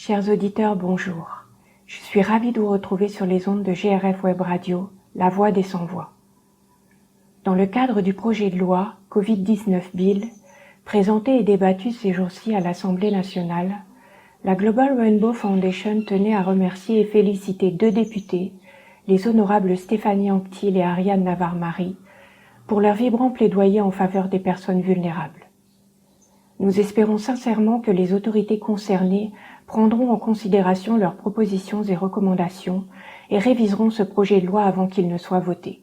Chers auditeurs, bonjour. Je suis ravie de vous retrouver sur les ondes de GRF Web Radio, la voix des sans-voix. Dans le cadre du projet de loi Covid-19 Bill, présenté et débattu ces jours-ci à l'Assemblée nationale, la Global Rainbow Foundation tenait à remercier et féliciter deux députés, les honorables Stéphanie Anctil et Ariane Navarre-Marie, pour leur vibrant plaidoyer en faveur des personnes vulnérables. Nous espérons sincèrement que les autorités concernées prendront en considération leurs propositions et recommandations et réviseront ce projet de loi avant qu'il ne soit voté.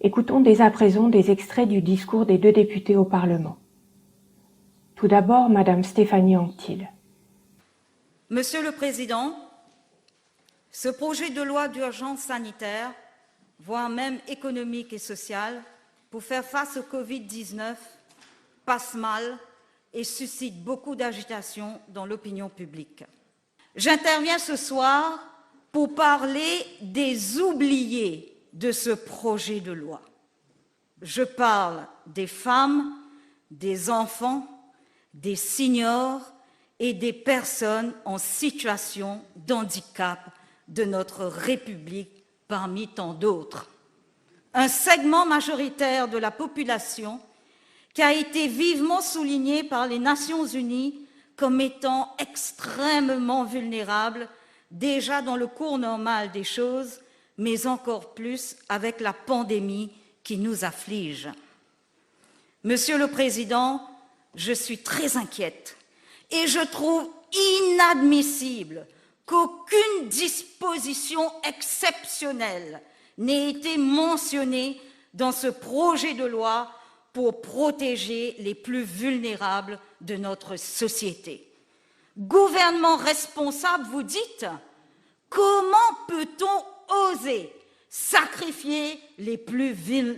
Écoutons dès à présent des extraits du discours des deux députés au Parlement. Tout d'abord, Madame Stéphanie Anctil. Monsieur le Président, ce projet de loi d'urgence sanitaire, voire même économique et sociale, pour faire face au Covid-19, passe mal et suscite beaucoup d'agitation dans l'opinion publique. J'interviens ce soir pour parler des oubliés de ce projet de loi. Je parle des femmes, des enfants, des seniors et des personnes en situation d'handicap de notre République parmi tant d'autres. Un segment majoritaire de la population qui a été vivement souligné par les Nations Unies comme étant extrêmement vulnérable déjà dans le cours normal des choses, mais encore plus avec la pandémie qui nous afflige. Monsieur le Président, je suis très inquiète et je trouve inadmissible qu'aucune disposition exceptionnelle n'ait été mentionnée dans ce projet de loi pour protéger les plus vulnérables de notre société. Gouvernement responsable, vous dites, comment peut-on oser sacrifier les plus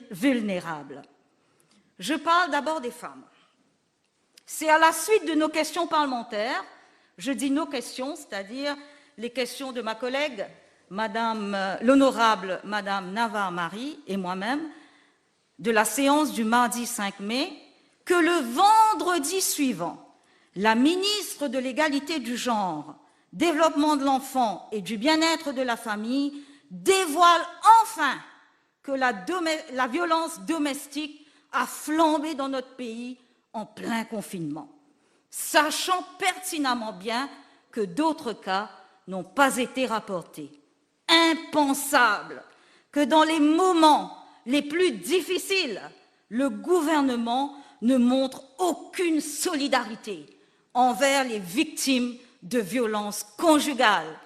vulnérables? Je parle d'abord des femmes. C'est à la suite de nos questions parlementaires, je dis nos questions, c'est-à-dire les questions de ma collègue, l'honorable Madame Navarre-Marie et moi-même, de la séance du mardi 5 mai, que le vendredi suivant, la ministre de l'Égalité du genre, Développement de l'enfant et du bien-être de la famille dévoile enfin que la violence domestique a flambé dans notre pays en plein confinement, sachant pertinemment bien que d'autres cas n'ont pas été rapportés. Impensable que dans les moments les plus difficiles, le gouvernement ne montre aucune solidarité envers les victimes de violences conjugales,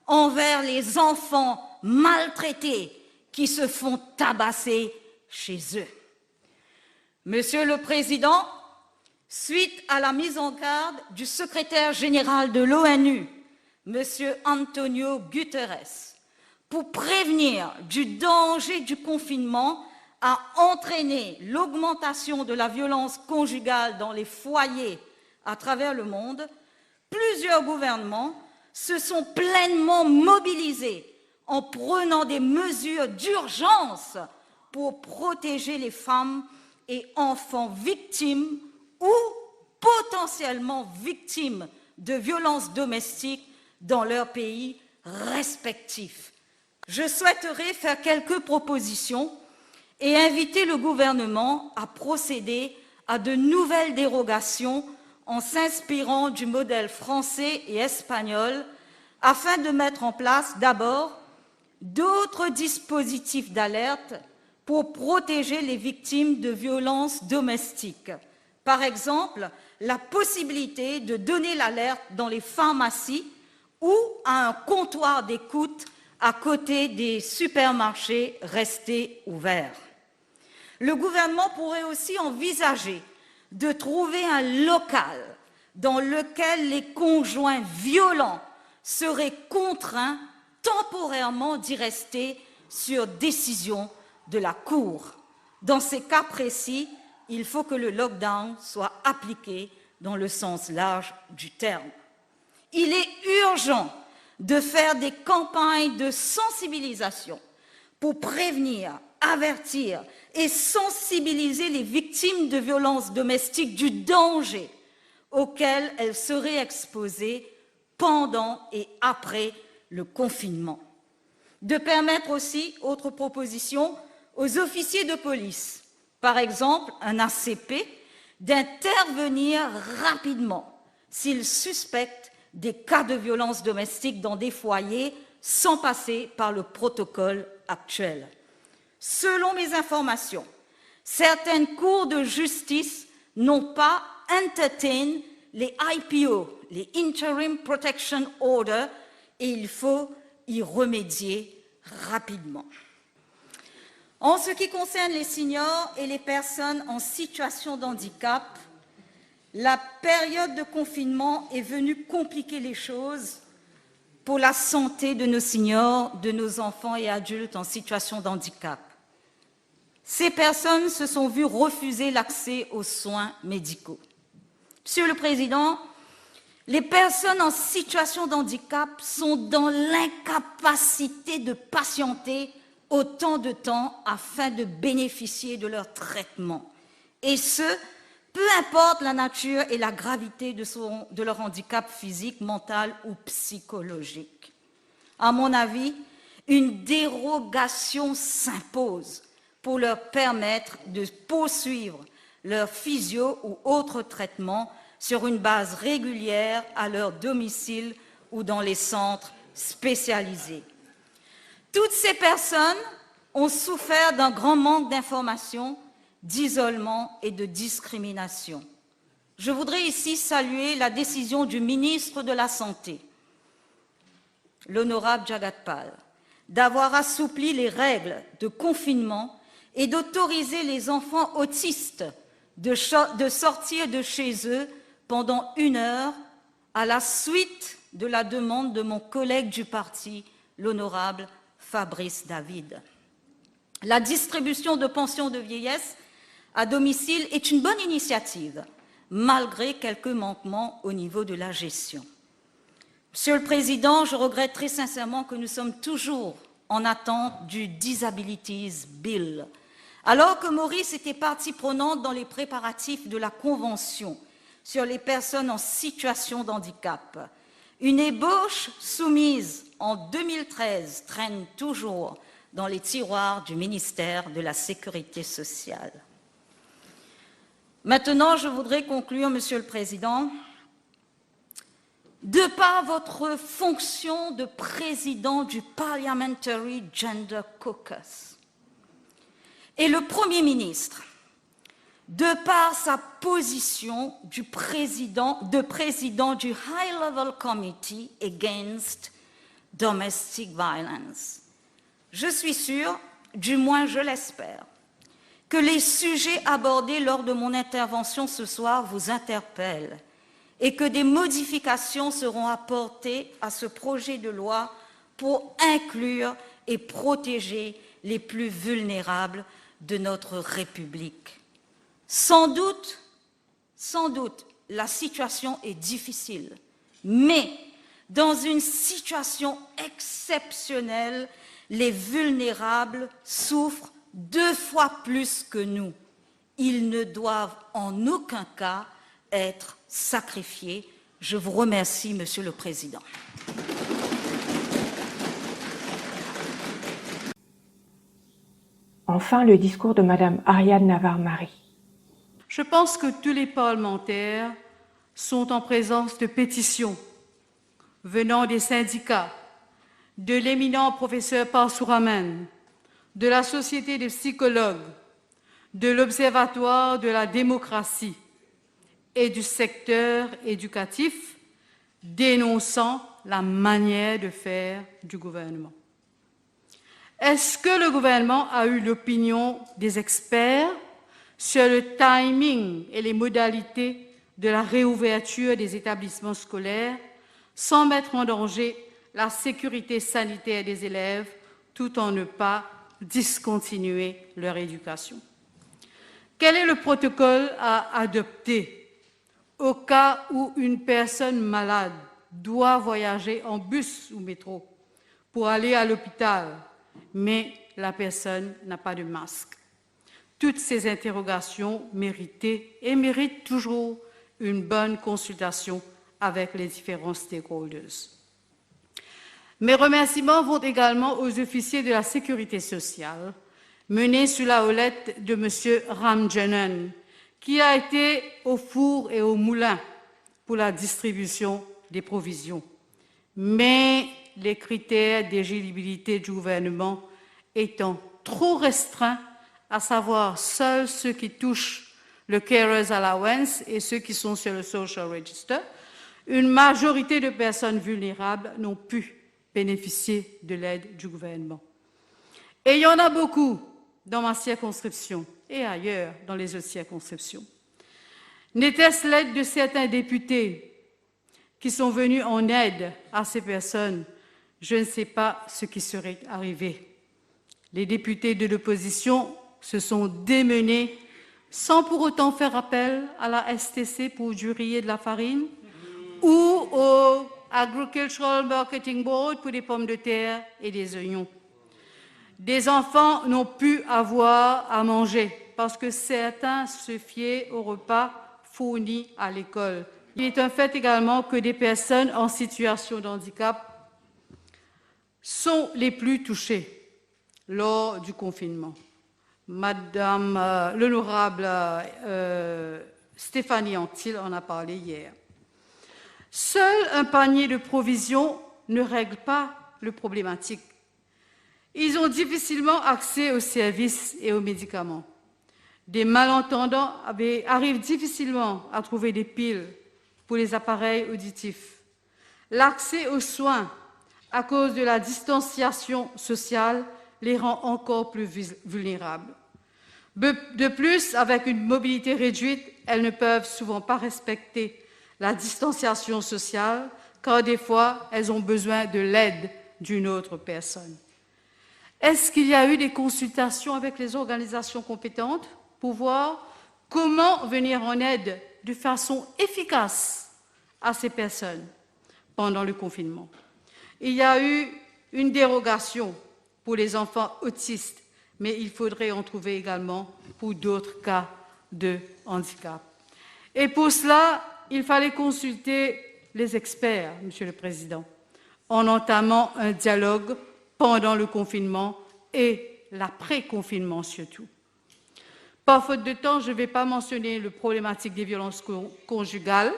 envers les enfants maltraités qui se font tabasser chez eux. Monsieur le Président, suite à la mise en garde du secrétaire général de l'ONU, Monsieur Antonio Guterres, pour prévenir du danger du confinement a entraîné l'augmentation de la violence conjugale dans les foyers à travers le monde, plusieurs gouvernements se sont pleinement mobilisés en prenant des mesures d'urgence pour protéger les femmes et enfants victimes ou potentiellement victimes de violences domestiques dans leurs pays respectifs. Je souhaiterais faire quelques propositions et inviter le gouvernement à procéder à de nouvelles dérogations en s'inspirant du modèle français et espagnol afin de mettre en place d'abord d'autres dispositifs d'alerte pour protéger les victimes de violences domestiques. Par exemple, la possibilité de donner l'alerte dans les pharmacies ou à un comptoir d'écoute à côté des supermarchés restés ouverts. Le gouvernement pourrait aussi envisager de trouver un local dans lequel les conjoints violents seraient contraints temporairement d'y rester sur décision de la Cour. Dans ces cas précis, il faut que le lockdown soit appliqué dans le sens large du terme. Il est urgent de faire des campagnes de sensibilisation pour prévenir, avertir et sensibiliser les victimes de violences domestiques du danger auquel elles seraient exposées pendant et après le confinement. De permettre aussi, autre proposition, aux officiers de police, par exemple un ACP, d'intervenir rapidement s'ils suspectent des cas de violence domestique dans des foyers sans passer par le protocole actuel. Selon mes informations, certaines cours de justice n'ont pas entertain les IPO, les Interim Protection Order, et il faut y remédier rapidement. En ce qui concerne les seniors et les personnes en situation de handicap, la période de confinement est venue compliquer les choses pour la santé de nos seniors, de nos enfants et adultes en situation de handicap. Ces personnes se sont vues refuser l'accès aux soins médicaux. Monsieur le Président, les personnes en situation de handicap sont dans l'incapacité de patienter autant de temps afin de bénéficier de leur traitement. Et ce, peu importe la nature et la gravité de leur handicap physique, mental ou psychologique. À mon avis, une dérogation s'impose pour leur permettre de poursuivre leur physio ou autre traitement sur une base régulière à leur domicile ou dans les centres spécialisés. Toutes ces personnes ont souffert d'un grand manque d'information, d'isolement et de discrimination. Je voudrais ici saluer la décision du ministre de la Santé, l'honorable Jagat Pal, d'avoir assoupli les règles de confinement et d'autoriser les enfants autistes de sortir de chez eux pendant 1 heure à la suite de la demande de mon collègue du parti, l'honorable Fabrice David. La distribution de pensions de vieillesse à domicile est une bonne initiative, malgré quelques manquements au niveau de la gestion. Monsieur le Président, je regrette très sincèrement que nous sommes toujours en attente du Disabilities Bill, alors que Maurice était partie prenante dans les préparatifs de la Convention sur les personnes en situation de handicap. Une ébauche soumise en 2013 traîne toujours dans les tiroirs du ministère de la Sécurité sociale. Maintenant, je voudrais conclure, Monsieur le Président. De par votre fonction de président du Parliamentary Gender Caucus et le Premier ministre, de par sa position de président du High Level Committee Against Domestic Violence, je suis sûre, du moins je l'espère, que les sujets abordés lors de mon intervention ce soir vous interpellent et que des modifications seront apportées à ce projet de loi pour inclure et protéger les plus vulnérables de notre République. Sans doute, la situation est difficile, mais dans une situation exceptionnelle, les vulnérables souffrent 2 fois plus que nous. Ils ne doivent en aucun cas être sacrifiés. Je vous remercie, Monsieur le Président. Enfin, le discours de Madame Ariane Navarre-Marie. Je pense que tous les parlementaires sont en présence de pétitions venant des syndicats, de l'éminent professeur Parsouraman, de la Société des psychologues, de l'Observatoire de la démocratie et du secteur éducatif, dénonçant la manière de faire du gouvernement. Est-ce que le gouvernement a eu l'opinion des experts sur le timing et les modalités de la réouverture des établissements scolaires sans mettre en danger la sécurité sanitaire des élèves tout en ne pas discontinuer leur éducation? Quel est le protocole à adopter au cas où une personne malade doit voyager en bus ou métro pour aller à l'hôpital, mais la personne n'a pas de masque? Toutes ces interrogations méritaient et méritent toujours une bonne consultation avec les différents stakeholders. Mes remerciements vont également aux officiers de la sécurité sociale, menés sous la houlette de M. Ramjanan, qui a été au four et au moulin pour la distribution des provisions. Mais les critères d'éligibilité du gouvernement étant trop restreints, à savoir seuls ceux qui touchent le Carers Allowance et ceux qui sont sur le Social Register, une majorité de personnes vulnérables n'ont pu bénéficier de l'aide du gouvernement. Et il y en a beaucoup dans ma circonscription et ailleurs dans les autres circonscriptions. N'était-ce l'aide de certains députés qui sont venus en aide à ces personnes? Je ne sais pas ce qui serait arrivé. Les députés de l'opposition se sont démenés sans pour autant faire appel à la STC pour du riz et de la farine ou au Agricultural Marketing Board pour des pommes de terre et des oignons. Des enfants n'ont pu avoir à manger parce que certains se fiaient au repas fournis à l'école. Il est un fait également que des personnes en situation de handicap sont les plus touchées lors du confinement. Madame l'honorable Stéphanie Antil en a parlé hier. Seul un panier de provisions ne règle pas le problématique. Ils ont difficilement accès aux services et aux médicaments. Des malentendants arrivent difficilement à trouver des piles pour les appareils auditifs. L'accès aux soins, à cause de la distanciation sociale, les rend encore plus vulnérables. De plus, avec une mobilité réduite, elles ne peuvent souvent pas respecter la distanciation sociale, car des fois, elles ont besoin de l'aide d'une autre personne. Est-ce qu'il y a eu des consultations avec les organisations compétentes pour voir comment venir en aide de façon efficace à ces personnes pendant le confinement? Il y a eu une dérogation pour les enfants autistes, mais il faudrait en trouver également pour d'autres cas de handicap. Et pour cela, il fallait consulter les experts, Monsieur le Président, en entamant un dialogue pendant le confinement et l'après-confinement surtout. Par faute de temps, je ne vais pas mentionner la problématique des violences conjugales,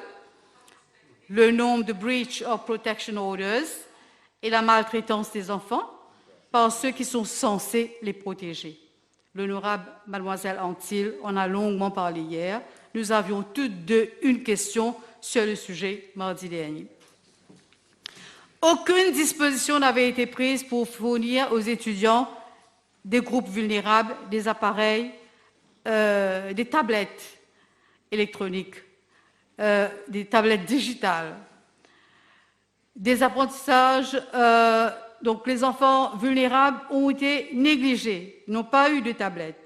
le nombre de breach of protection orders et la maltraitance des enfants par ceux qui sont censés les protéger. L'honorable mademoiselle Antil en a longuement parlé hier. Nous avions toutes deux une question sur le sujet mardi dernier. Aucune disposition n'avait été prise pour fournir aux étudiants des groupes vulnérables des appareils, des tablettes électroniques, des tablettes digitales, des apprentissages. Donc les enfants vulnérables ont été négligés, n'ont pas eu de tablettes.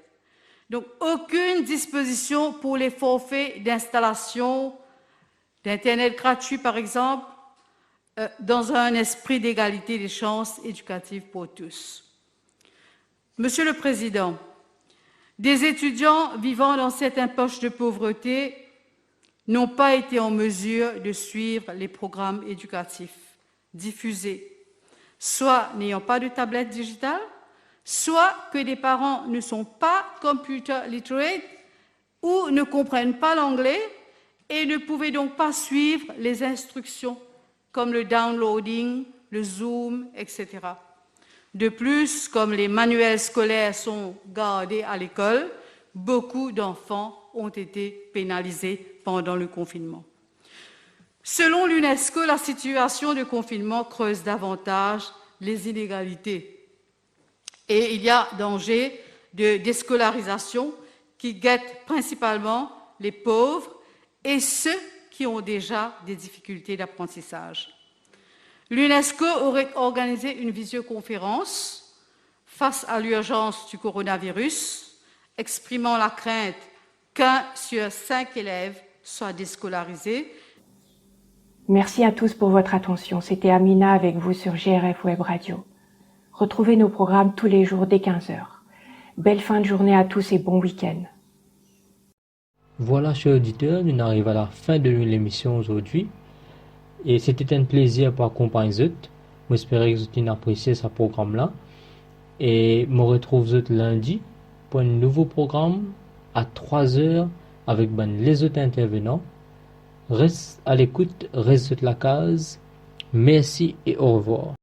Donc aucune disposition pour les forfaits d'installation d'Internet gratuit, par exemple, dans un esprit d'égalité des chances éducatives pour tous. Monsieur le Président, des étudiants vivant dans certaines poches de pauvreté n'ont pas été en mesure de suivre les programmes éducatifs diffusés, soit n'ayant pas de tablette digitale, soit que des parents ne sont pas computer literate ou ne comprennent pas l'anglais et ne pouvaient donc pas suivre les instructions comme le downloading, le Zoom, etc. De plus, comme les manuels scolaires sont gardés à l'école, beaucoup d'enfants ont été pénalisés pendant le confinement. Selon l'UNESCO, la situation de confinement creuse davantage les inégalités et il y a danger de déscolarisation qui guette principalement les pauvres et ceux qui ont déjà des difficultés d'apprentissage. L'UNESCO aurait organisé une visioconférence face à l'urgence du coronavirus, exprimant la crainte qu'un sur 5 élèves soit déscolarisé. Merci à tous pour votre attention. C'était Amina avec vous sur GRF Web Radio. Retrouvez nos programmes tous les jours dès 15h. Belle fin de journée à tous et bon week-end. Voilà, chers auditeurs, nous arrivons à la fin de l'émission aujourd'hui. Et c'était un plaisir pour accompagner vous. J'espère que vous avez apprécié ce programme-là. Et je me retrouve vous lundi pour un nouveau programme à 3h avec les autres intervenants. Reste à l'écoute, reste la case. Merci et au revoir.